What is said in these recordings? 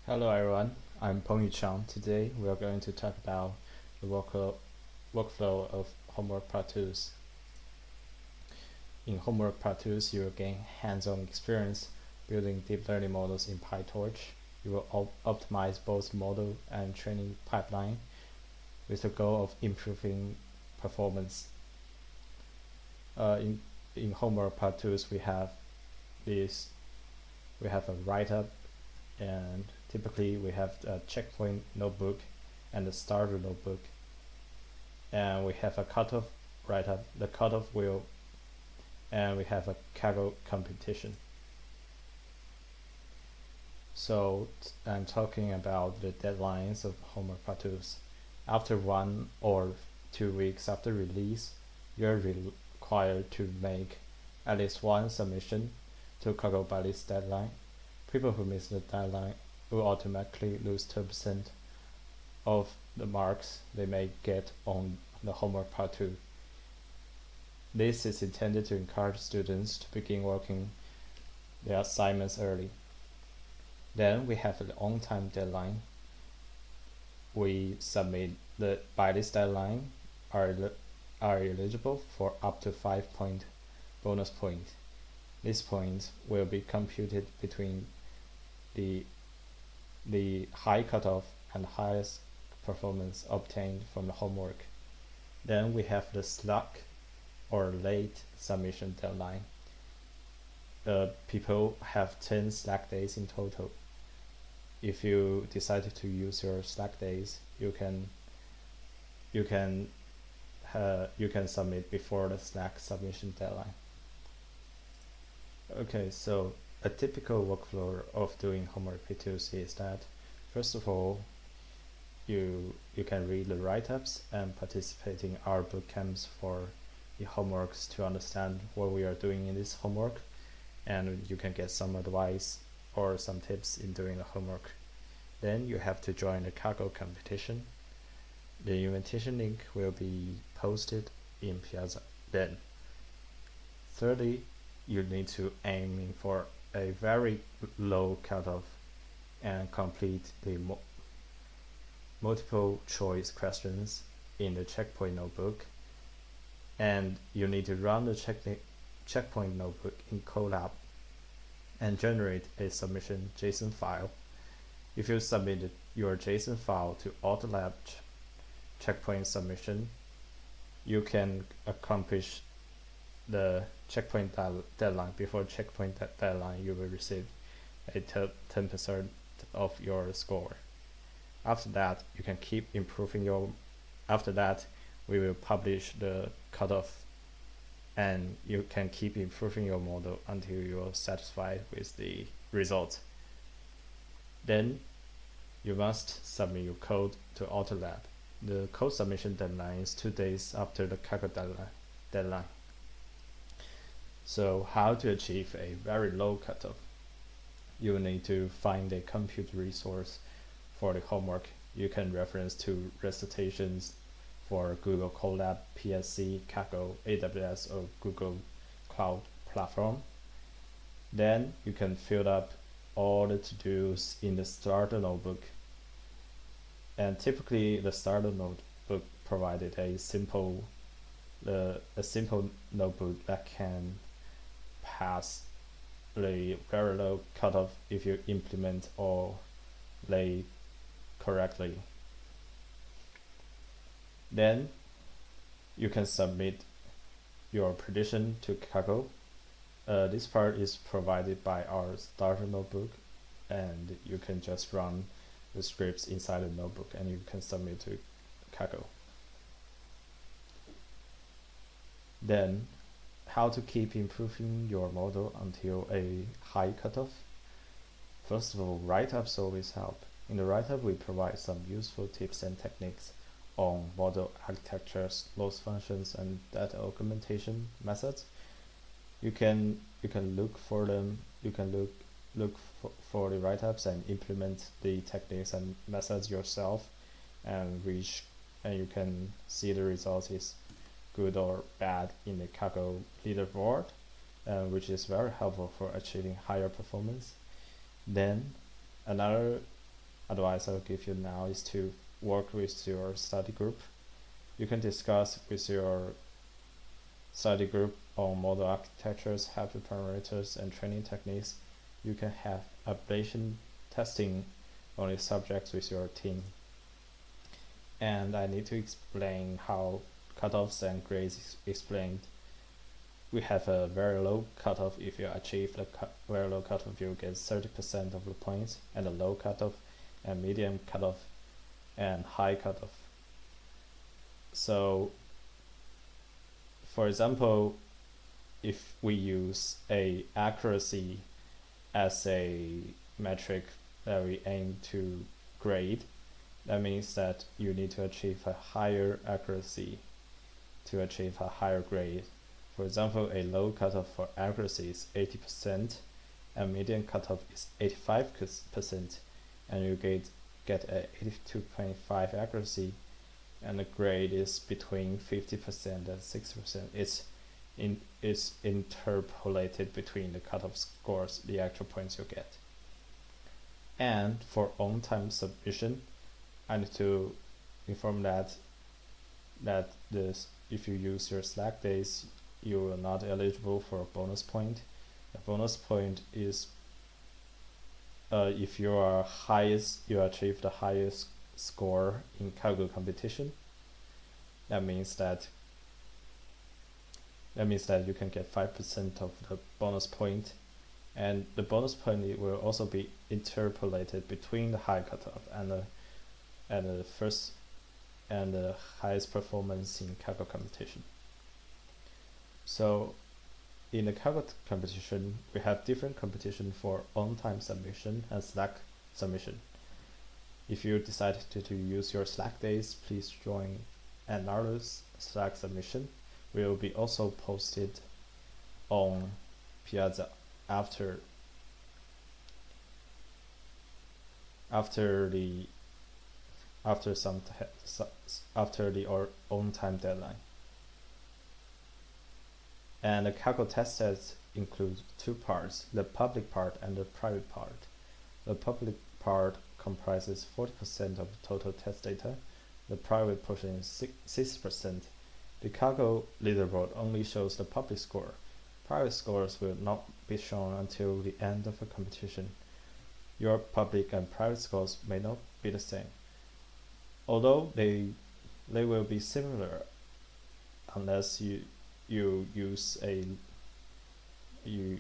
Hello everyone, I'm Peng Chang. Today we are going to talk about the workflow of Homework Part-2s. In Homework Part-2s, you will gain hands-on experience building deep learning models in PyTorch. You will optimize both model and training pipeline with the goal of improving performance. In Homework Part-2s, we have a write-up, and typically we have a checkpoint notebook and a starter notebook, and we have a cutoff write-up, the cutoff wheel, and we have a kaggle competition. So I'm talking about the deadlines of Homework Part-2s. After 1 or 2 weeks after release, you're required to make at least one submission to kaggle by this deadline. People who miss the deadline will automatically lose 2% of the marks they may get on the Homework Part-2. This is intended to encourage students to begin working their assignments early. Then we have the on-time deadline. We submit by this deadline are eligible for up to 5-point bonus point. These points will be computed between the high cutoff and highest performance obtained from the homework. Then we have the slack or late submission deadline. People have 10 slack days in total. If you decided to use your slack days, you can submit before the slack submission deadline. Okay, so a typical workflow of doing Homework Part-2s is that, first of all, you can read the write-ups and participate in our boot camps for the homeworks to understand what we are doing in this homework, and you can get some advice or some tips in doing the homework. Then you have to join the kaggle competition. The invitation link will be posted in Piazza. Then, thirdly, you need to aim for a very low cutoff and complete the multiple choice questions in the checkpoint notebook. And you need to run the checkpoint notebook in Colab and generate a submission JSON file. If you submit your JSON file to AutoLab checkpoint submission, you can accomplish the checkpoint deadline. Before checkpoint deadline, you will receive a 10% of your score. After that, you can keep improving after that, we will publish the cutoff, and you can keep improving your model until you're satisfied with the results. Then you must submit your code to AutoLab. The code submission deadline is 2 days after the kaggle deadline. So how to achieve a very low cutoff? You will need to find a compute resource for the homework. You can reference to recitations for Google Colab, PSC, Kaggle, AWS, or Google Cloud Platform. Then you can fill up all the to-dos in the starter notebook. And typically the starter notebook provided a simple notebook that can pass the very low cutoff if you implement all lay correctly. Then you can submit your prediction to Kaggle. This part is provided by our starter notebook, and you can just run the scripts inside the notebook and you can submit to Kaggle. Then, how to keep improving your model until a high cutoff? First of all, write-ups always help. In the write-up, we provide some useful tips and techniques on model architectures, loss functions, and data augmentation methods. You can look for them. You can look for the write-ups and implement the techniques and methods yourself, and you can see the results is good or bad in the Kaggle leaderboard, which is very helpful for achieving higher performance. Then another advice I'll give you now is to work with your study group. You can discuss with your study group on model architectures, hyperparameters, and training techniques. You can have ablation testing on these subjects with your team. And I need to explain how cutoffs and grades is explained. We have a very low cutoff. If you achieve the very low cutoff, you get 30% of the points, and a low cutoff, and medium cutoff, and high cutoff. So, for example, if we use a accuracy as a metric that we aim to grade, that means that you need to achieve a higher accuracy to achieve a higher grade. For example, a low cutoff for accuracy is 80%, and median cutoff is 85%, and you get a 82.5 accuracy, and the grade is between 50% and 60%. It's interpolated between the cutoff scores, the actual points you get. And for on-time submission, I need to inform that if you use your slack days, you are not eligible for a bonus point. A bonus point is if you achieve the highest score in kaggle competition. That means that you can get 5% of the bonus point, and the bonus point will also be interpolated between the high cutoff and the first and the highest performance in kaggle competition. So in the kaggle competition, we have different competition for on-time submission and slack submission. If you decide to use your slack days, please join another slack submission. Will be also posted on Piazza after the on-time deadline. And the kaggle test sets include two parts: the public part and the private part. The public part comprises 40% of the total test data. The private portion is 60%. The kaggle leaderboard only shows the public score. Private scores will not be shown until the end of a competition. Your public and private scores may not be the same, although they will be similar unless you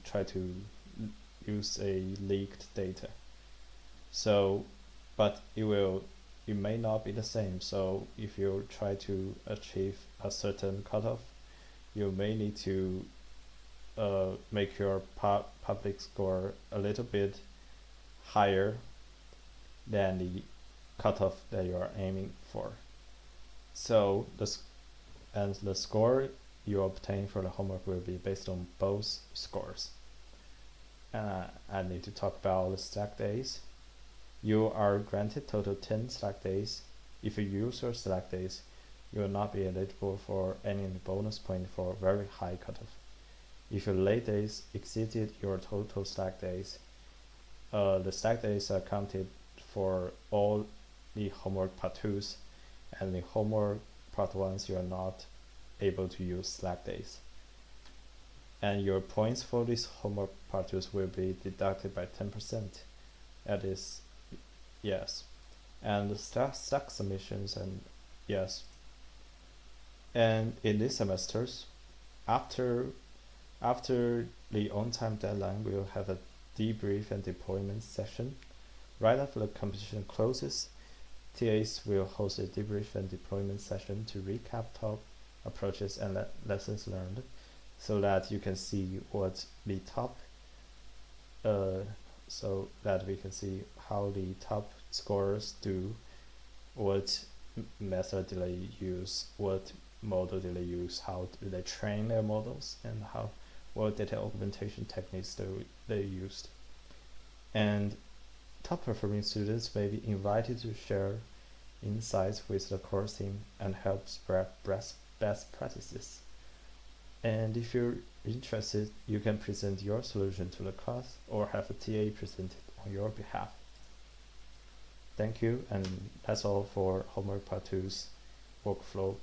try to use a leaked data. So, but it may not be the same. So if you try to achieve a certain cutoff, you may need to make your public score a little bit higher than the cutoff that you are aiming for. So the score you obtain for the homework will be based on both scores. I need to talk about the slack days. You are granted total 10 slack days. If you use your slack days, you will not be eligible for any bonus point for very high cutoff. If your late days exceeded your total slack days, the slack days are counted for all the homework part 2s, and the homework part 1s you are not able to use slack days. And your points for these homework part 2s will be deducted by 10%. That is, yes. And the stack submissions, and yes. And in these semesters, after the on-time deadline, we'll have a debrief and deployment session. Right after the competition closes, TAs will host a debrief and deployment session to recap top approaches and lessons learned, so that you can see what the top so that we can see how the top scorers do, what method do they use, what model do they use, how do they train their models, and what data augmentation techniques they used. And top performing students may be invited to share insights with the course team and help spread best practices. And if you're interested, you can present your solution to the class or have a TA present it on your behalf. Thank you, and that's all for HWpart-2's workflow